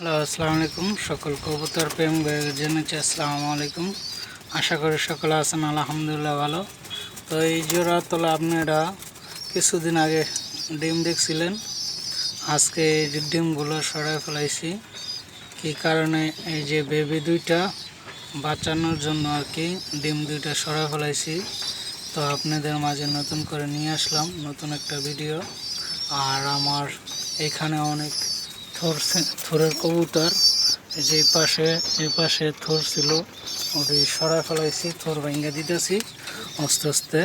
Hello, আসসালামু আলাইকুম। সকল কবুতর প্রেম জানাচ্ছি আসসালামু আলাইকুম। আশা করি সকলে আছেন আলহামদুলিল্লাহ ভালো। তো এই জোড়া তোলা আপনারা কিছুদিন আগে ডিম দেখছিলেন, আজকে এই যে ডিমগুলো সরাই ফেলাইছি। কী কারণে? এই যে বেবি দুইটা বাঁচানোর জন্য আর কি ডিম দুইটা সরাই ফেলাইছি। তো আপনাদের মাঝে নতুন করে নিয়ে আসলাম নতুন একটা ভিডিও। আর আমার এখানে অনেক থোরের কবুতর, যে এই পাশে থোর ছিল, ওটি সরাই ফেলাইছি, থোর ভেঙে দিতেছি আস্তে আস্তে।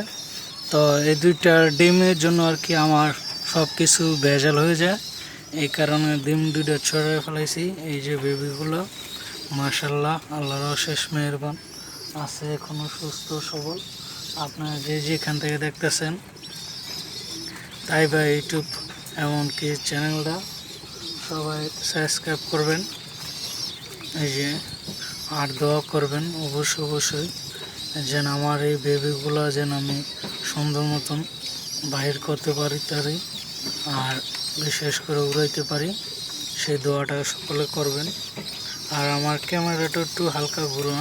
তো এই দুইটার ডিমের জন্য আর কি আমার সব কিছু ভেজাল হয়ে যায়, এই কারণে ডিম দুইটা ছড়াই ফেলাইছি। এই যে বেবিগুলো মাশাল্লাহ আল্লাহর অশেষ মেহেরবান আছে, এখনও সুস্থ সবল। আপনারা যে যেখান থেকে দেখতেছেন তাই বা ইউটিউব এমনকি চ্যানেলটা সবাই সাবস্ক্রাইব করবেন, এই যে আর দোয়া করবেন অবশ্যই যেন আমার এই বেবিগুলো যেন আমি সুন্দর মতন বাহির করতে পারি আর বিশেষ করে উড়াইতে পারি, সেই দোয়াটা সকলে করবেন। আর আমার ক্যামেরাটা একটু হালকা ঘুরো,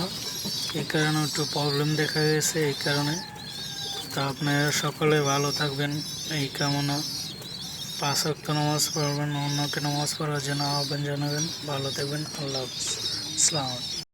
এই কারণে একটু প্রবলেম দেখা গেছে, এই কারণে। তো আপনারা সকলে ভালো থাকবেন এই কামনা। 5 ওয়াক্ত নামাজ পড়বেন, অন্যকে নামাজ পড়ার জন্য আহ্বান জানাবেন। ভালো থাকবেন। আল্লাহ হাফিজ। আসসালামু আলাইকুম।